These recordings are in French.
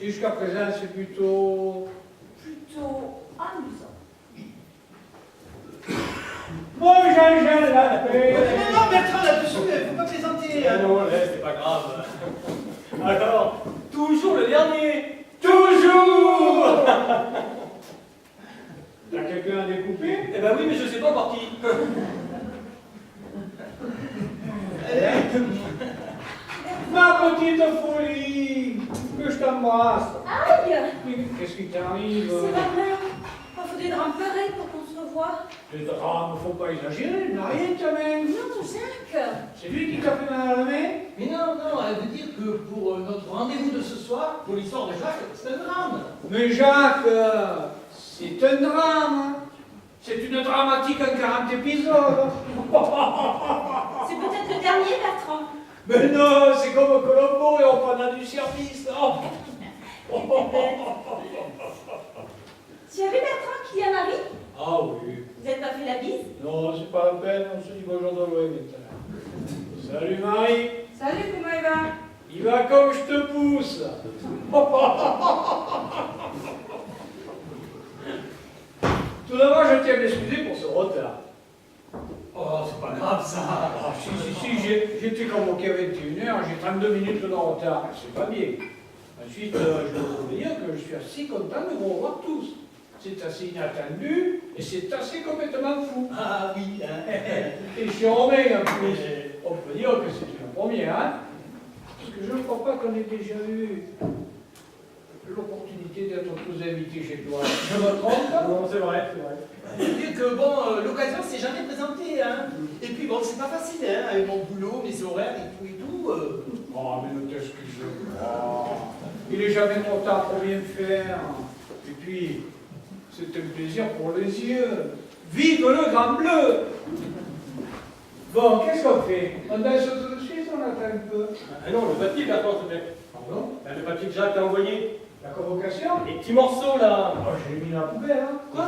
Et jusqu'à présent, c'est plutôt... Plutôt amusant. Bon, Jean-Jean, la paix. Non, Bertrand, là-dessus, faut pas plaisanter. Ah non, c'est pas grave. Alors, toujours le dernier. Toujours. T'as quelqu'un à découper? Eh ben oui, mais je sais pas par qui. Ma petite folie, que je t'embrasse. Aïe! Qu'est-ce qui t'arrive? C'est pas vrai. Il faut des drames pareils pour qu'on se revoie. Les drames, faut pas exagérer, il n'a rien de ta main. Non, Jacques. C'est lui qui t'a fait mal à la main? Mais non, non, elle veut dire que pour notre rendez-vous de ce soir, pour l'histoire de Jacques, c'est un drame. Mais Jacques, c'est un drame. C'est une dramatique en 40 épisodes. C'est peut-être le dernier, Bertrand. Mais non, c'est comme Colombo et on prend du service. Oh. Tu as vu Bertrand qu'il y a Marie? Ah oui. Vous n'êtes pas fait la bise? Non, c'est pas la peine, on se dit bonjour de loin maintenant. Salut Marie. Salut, comment il va? Il va comme je te pousse. Tout d'abord, je tiens à m'excuser pour ce retard. Oh, c'est pas grave ça. Ah, si, j'étais convoqué à 21h, j'ai 32 minutes de retard. C'est pas bien. Ensuite, je dois vous dire que je suis assez content de vous revoir tous. C'est assez inattendu et c'est assez complètement fou. Ah oui, hein. Et je suis romain en plus. On peut dire que c'est une première, hein? Parce que je ne crois pas qu'on ait déjà eu l'opportunité d'être tous invités chez toi. Je me trompe? Non, c'est vrai, c'est vrai. Je veux dire que bon, l'occasion s'est jamais présentée, hein. Et puis bon, c'est pas facile, hein, avec mon boulot, mes horaires et tout. Oh, mais ne t'excuse pas. Il n'est jamais trop tard pour bien faire. Et puis, c'est un plaisir pour les yeux. Vive le Grand Bleu! Bon, qu'est-ce qu'on fait? On danse tout de suite, on attend un peu. Ah non, le papier, Bertrand, s'il te plaît. Pardon? Le papier que Jacques t'a envoyé. La convocation? Les petits morceaux, là. Oh, je l'ai mis dans la poubelle, hein? Quoi?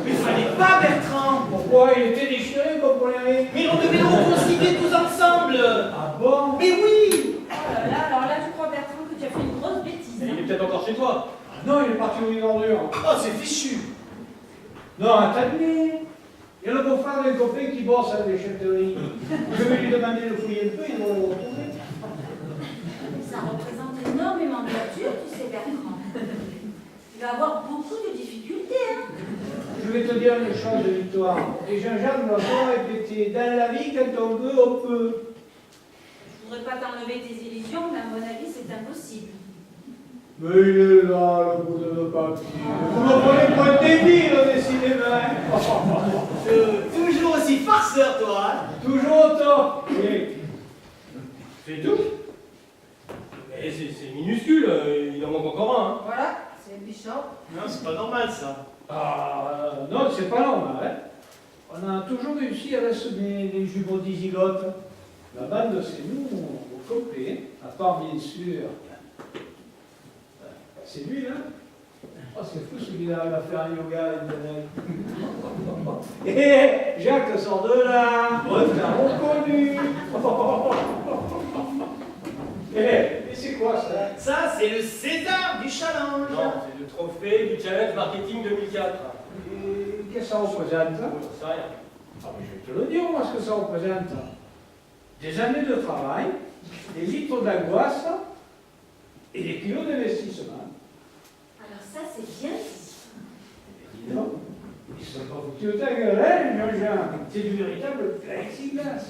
Mais fallait pas, Bertrand. Pourquoi? Il était déchiré, vous comprenez? Mais on devait nous reconstituer tous ensemble. Ah bon? Mais oui. Oh là là, alors là, je crois, Bertrand, que tu as fait une grosse bêtise. Il est Hein. peut-être encore chez toi. Ah non, il est parti au ordure. Oh, c'est fichu. Non, attendez. Il y a le beau-frère d'un copain qui bosse à la déchetterie. Je vais lui demander de fouiller un peu, il va le retrouver. Ça représente énormément de voitures, tu sais, Bertrand. Tu vas avoir beaucoup de difficultés, hein. Je vais te dire une chose, Victoire. Et Jean-Jacques m'a pas répété. Dans la vie, quand on veut, on peut. Je voudrais pas t'enlever tes illusions, mais à mon avis, c'est impossible. Mais il est là, le bout de le papier. Vous me prenez pour un débile, décidément. Toujours aussi farceur, toi, hein. Toujours au top. Oui. C'est tout. Mais c'est minuscule, il en manque encore un. Hein. Voilà, c'est méchant. Non, c'est pas normal, ça. Ah, non, c'est pas normal. Hein. On a toujours réussi à semer les jumeaux dizygotes. La bande, c'est nous, au complet. À part, bien sûr, c'est lui, là. Oh, c'est fou celui-là, il va faire un yoga une Et Jacques sort de là, on t'a reconnu. Et c'est quoi ça? Ça, c'est le César du challenge. Non, c'est le trophée du Challenge Marketing 2004. Et qu'est-ce que ça représente? J'en sais rien. Ah, mais je vais te le dire, moi, ce que ça représente. Des années de travail, des litres d'angoisse et des kilos d'investissement. Alors ça, c'est bien dit. Dis donc, ils sont pas foutus de ta gueule, hein, Jean-Jean? C'est du véritable plexiglas.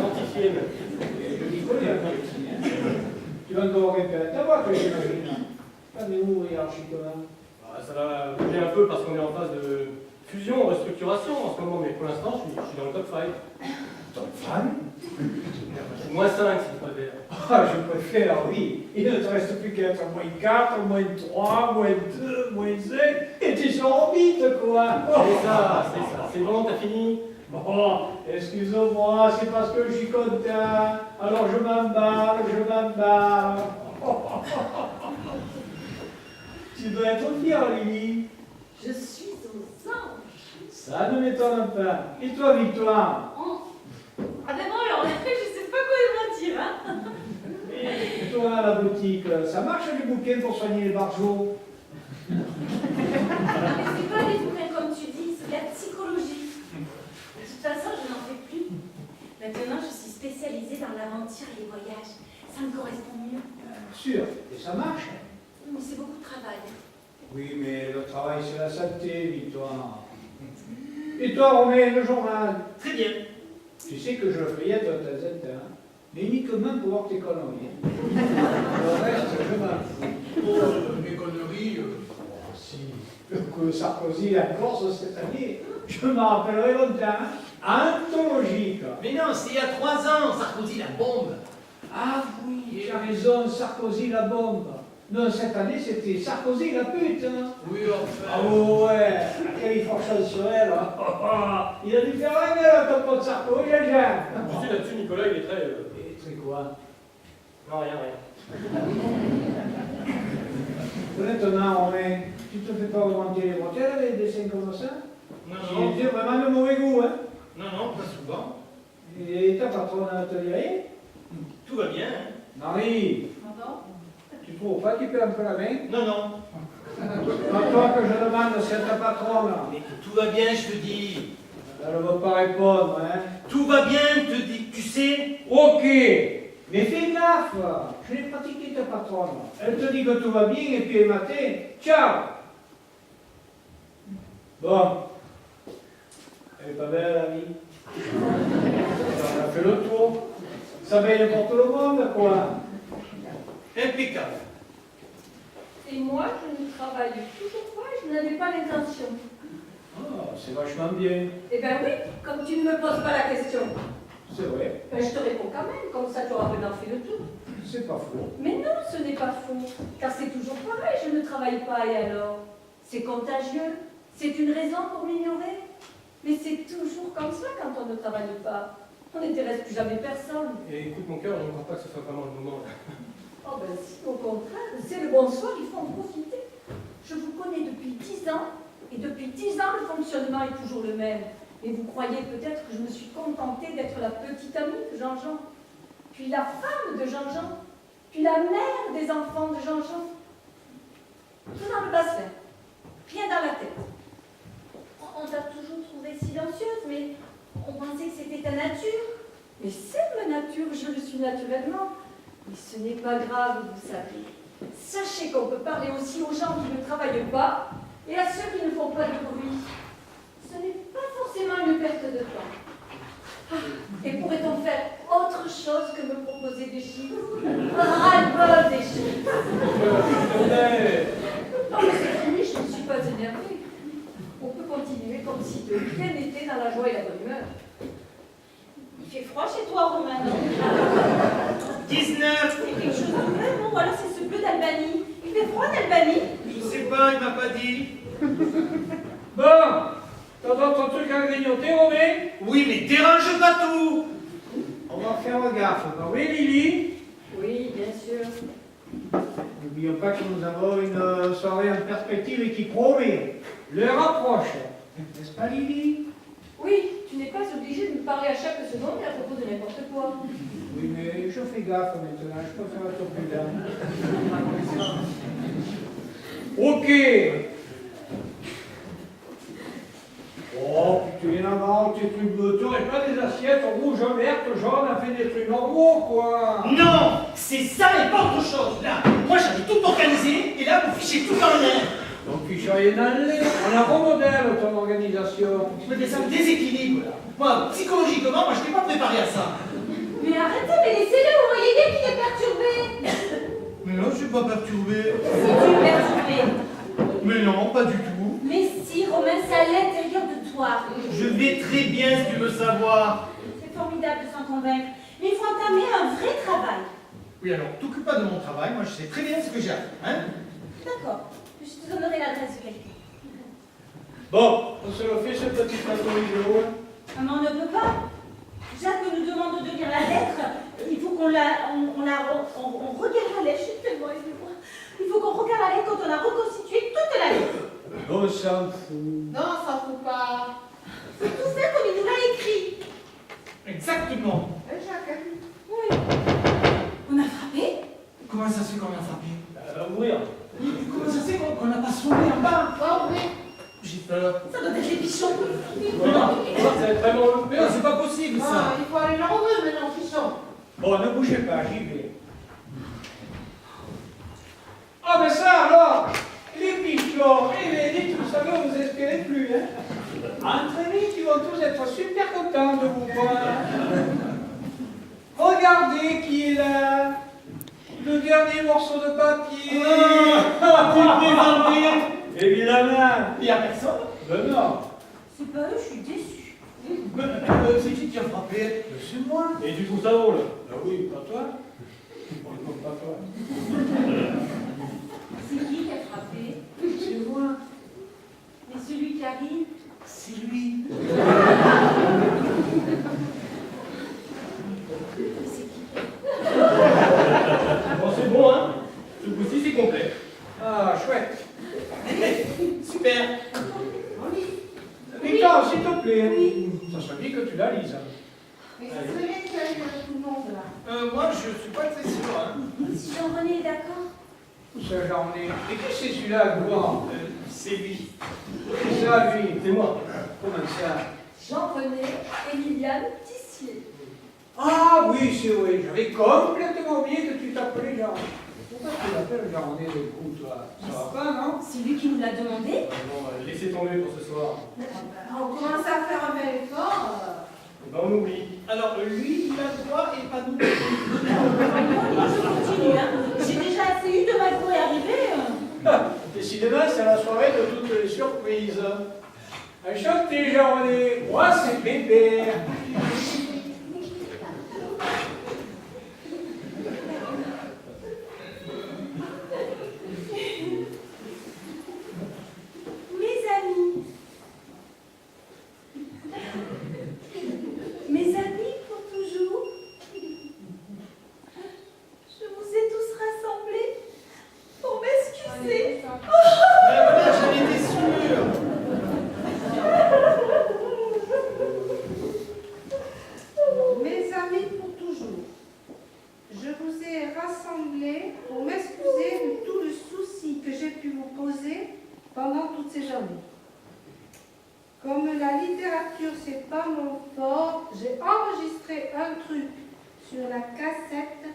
Quantifié même. Je m'y connais un peu aussi, hein. Tu vas encore répéter ta voix, toi, j'imagine. T'en es où, hiérarchiquement? Ah, ça va bouger un peu parce qu'on est en phase de fusion, restructuration en ce moment, mais pour l'instant, je suis dans le top 5. Top 5? Je suis moins 5 si tu préfères. Ah, je préfère, oui. Il ne te reste plus qu'à être moins 4, moins 3, moins 2, moins 5, et tu sors vite, quoi. C'est ça, c'est ça. C'est bon, t'as fini? Bon, excuse-moi, c'est parce que je suis content. Alors je m'emballe, je m'emballe. Tu dois être fier, Lily. Je suis aux anges. Ça ne m'étonne pas. Et toi, Victoire? Ah ben bon, alors je sais pas quoi dire, hein. Et toi, maintenant à la boutique, ça marche les bouquins pour soigner les barjots? Non, mais c'est pas les bouquins comme tu dis, c'est de la psychologie. De toute façon, je n'en fais plus. Maintenant, je suis spécialisée dans l'aventure et les voyages. Ça me correspond mieux. Sûr, et ça marche. Mais c'est beaucoup de travail. Oui, mais le travail, c'est la santé, Victoire. Et toi, Romain, le journal? Très bien. Tu sais que je le feuillette de temps en temps, mais uniquement pour voir tes conneries. Le reste, je m'en fous. Oh, mes conneries. Si, que Sarkozy la Corse cette année, je m'en rappellerai longtemps. Anthologique. Mais non, c'est il y a 3 ans, Sarkozy, la bombe. Ah oui, tu as raison, Sarkozy la bombe. Non, cette année, c'était Sarkozy la pute. Hein. Oui, enfin. Ah ouais, quelle force sur elle. Hein. Il a dû faire la gueule, ton pote Sarkozy, j'aime. Tu sais, là-dessus, Nicolas, il est très... Et c'est quoi? Non, rien, rien. Honnêtement, Romain, tu te fais pas remonter les bretelles avec des dessins comme ça? Non, Il non. était vraiment de mauvais goût, hein? Non, non, pas souvent. Et ta patronne te dit rien? Tout va bien, hein. Marie, Pardon? tu trouves pas qu'il peut un peu la main? Non, non. Pas toi que je demande, c'est ta patronne. Mais tout va bien, je te dis. Elle ne veut pas répondre, hein? Tout va bien, je te dis. Tu sais. Ok, mais fais gaffe, je l'ai pratiqué ta patronne. Elle te dit que tout va bien et puis le matin, ciao! Bon, elle est pas belle la vie. On a fait le tour. Ça veille pour tout le monde, quoi. Impeccable. Et moi, je ne travaille toujours pas et je n'avais pas l'intention. Oh, c'est vachement bien. Eh bien oui, comme tu ne me poses pas la question, C'est vrai, ben je te réponds quand même, comme ça tu auras vraiment fait le tour. c'est pas faux. Mais non, ce n'est pas faux, car c'est toujours pareil, je ne travaille pas et alors? C'est contagieux, c'est une raison pour m'ignorer. Mais c'est toujours comme ça quand on ne travaille pas. On n'intéresse plus jamais personne. Et écoute, mon cœur, je ne crois pas que ce soit vraiment le moment, là. Oh ben si, au contraire, c'est le bonsoir, il faut en profiter. Je vous connais depuis 10 ans, et depuis 10 ans, le fonctionnement est toujours le même. Et vous croyez peut-être que je me suis contentée d'être la petite amie de Jean-Jean, puis la femme de Jean-Jean, puis la mère des enfants de Jean-Jean. Tout dans le bassin, rien dans la tête. On t'a toujours trouvée silencieuse, mais on pensait que c'était ta nature. Mais c'est ma nature, je le suis naturellement. Mais ce n'est pas grave, vous savez. Sachez qu'on peut parler aussi aux gens qui ne travaillent pas et à ceux qui ne font pas de bruit. Ce n'est pas forcément une perte de temps. Ah, et pourrait-on faire autre chose que me proposer des chiffres? Ras-le-bol des chiffres. Non mais c'est fini, je ne suis pas énervée. On peut continuer comme si de rien n'était dans la joie et la bonne humeur. Il fait froid chez toi, Romain, non? 19. C'est quelque chose de vrai, non? Ou alors c'est ce bleu d'Albanie. Il fait froid d'Albanie? Je sais pas, il m'a pas dit. Bon, t'as d'autres trucs à grignoter, Romain? Oui, mais dérange pas tout. On va faire gaffe. Oui, Lily? Oui, bien sûr. N'oublions pas que nous avons une soirée en perspective et qui promet. L'heure approche. N'est-ce pas, Lily? Oui, tu n'es pas obligé de me parler à chaque seconde et à propos de n'importe quoi. Oui, mais je fais gaffe maintenant. Je préfère être prudent. Ok. Oh, puis tu viens d'avoir tes trucs bleus. Tu n'aurais pas des assiettes rouges, vertes, jaunes, fait des trucs normaux, quoi. Non, c'est ça et pas autre chose, là. Moi, j'avais tout organisé, et là, vous fichez tout dans l'air. Donc, tu sais rien dans l'air. On a remodèle ton organisation. Mais ça me déséquilibre, là. Moi, psychologiquement, moi, je n'étais pas préparé à ça. Mais arrêtez, mais laissez-le, vous voyez bien qu'il est perturbé. Mais non, je suis pas perturbé. Si tu es perturbé. Mais non, pas du tout. Mais si, Romain, c'est à l'intérieur de toi. Je vais très bien, si tu veux savoir. C'est formidable de s'en convaincre. Mais il faut entamer un vrai travail. Oui, alors, t'occupe pas de mon travail, moi, je sais très bien ce que j'ai à faire, hein. D'accord. Je te donnerai l'adresse de quelqu'un. Bon, on se le fait ce petit plateau vidéo. Maman ne peut pas. Jacques nous demande de lire la lettre. Il faut qu'on on regarde la lettre. Je suis tellement émue. Il faut qu'on regarde la lettre quand on a reconstitué toute la lettre. On s'en fout. Non, ça faut pas. C'est tout ça comme il nous l'a écrit. Exactement. Jacques. Oui. On a frappé. Comment frappé? Ouvrir. Comment ça se fait qu'on n'a pas sonné en bas? Oh, oui. J'ai peur. Ça doit être les pichons. Oui, ça va être vraiment eux. Mais non, c'est pas possible ça. Ah, il faut aller leur ouvrir maintenant, pichons. Bon, ne bougez pas, j'y vais. Ah, mais ça alors, les pichons, les tout ça, là, vous espérez plus, hein. Entre vite, ils vont tous être super contents de vous voir. Regardez qui est là. Le dernier morceau de papier. Évidemment. Il n'y a personne. Ben non. C'est pas eux, je suis déçue. C'est qui a frappé? C'est moi. Et tu trouves ça drôle? Ben oui, pas toi. Non, pas toi. C'est qui a frappé? C'est moi. Mais celui qui arrive, C'est lui. c'est qui? Bon, c'est bon, hein? Ce coup-ci, c'est complet. Ah, chouette. Super. Victor, s'il te plaît. Ça serait bien que tu la lises. Mais ça serait bien qu'il y ait tout le monde là. Moi, je suis pas très sûr. Hein. Si Jean-René est d'accord. Où ça, j'en ai. Et qui c'est celui-là, Gouan? C'est lui. C'est ça, lui. C'est moi. Comment ça? Jean-René et Liliane Tissier. Ah oui, c'est vrai. J'avais complètement oublié que tu t'appelais Jean. Pourquoi tu l'appelles Jean-René le coup, toi? Ça va pas, non? C'est lui qui nous l'a demandé. Bon, laissez tomber pour ce soir. On commence à faire un bel effort. Et ben, on oublie. Alors, lui, il a le droit et pas nous. Je continue, hein. J'ai déjà assez eu de mal pour y arriver. Décidément, c'est la soirée de toutes les surprises. Enchanté, Jean-René. Moi, c'est Bébert. Mes amis pour toujours. Je vous ai tous rassemblés pour m'excuser. Mais voilà, j'en étais sûr. Mes amis pour toujours, je vous ai rassemblés pour m'excuser de tout le souci que j'ai pu vous poser pendant toutes ces journées. Comme la littérature, c'est pas mon fort, j'ai enregistré un truc sur la cassette.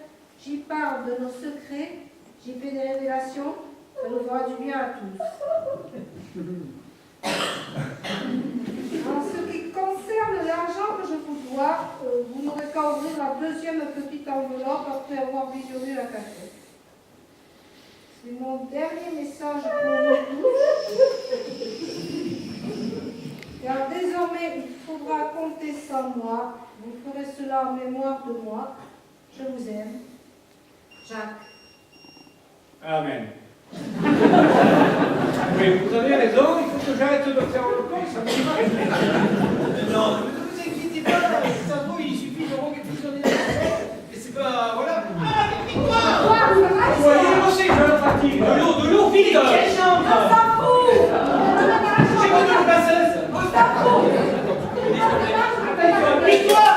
J'y parle de nos secrets, j'y fais des révélations, ça nous fera du bien à tous. En ce qui concerne l'argent que je vous dois, vous n'aurez qu'à ouvrir la deuxième petite enveloppe après avoir visionné la cassette. C'est mon dernier message pour vous tous. Car désormais, il faudra compter sans moi. Vous ferez cela en mémoire de moi. Je vous aime. Jacques. Amen. Oui, vous avez raison, il faut que j'arrête de faire le con, ça me marche. Non, ne vous inquiétez pas. Si ça se trouve, il suffit de réquisitionner la cassette. Et c'est pas. Voilà. Ah, mais victoire! Vous voyez, moi aussi, je le fatigue. De l'eau vide! Quelle chambre! On s'en fout. J'ai connu le passeuse! On s'en fout. Victoire!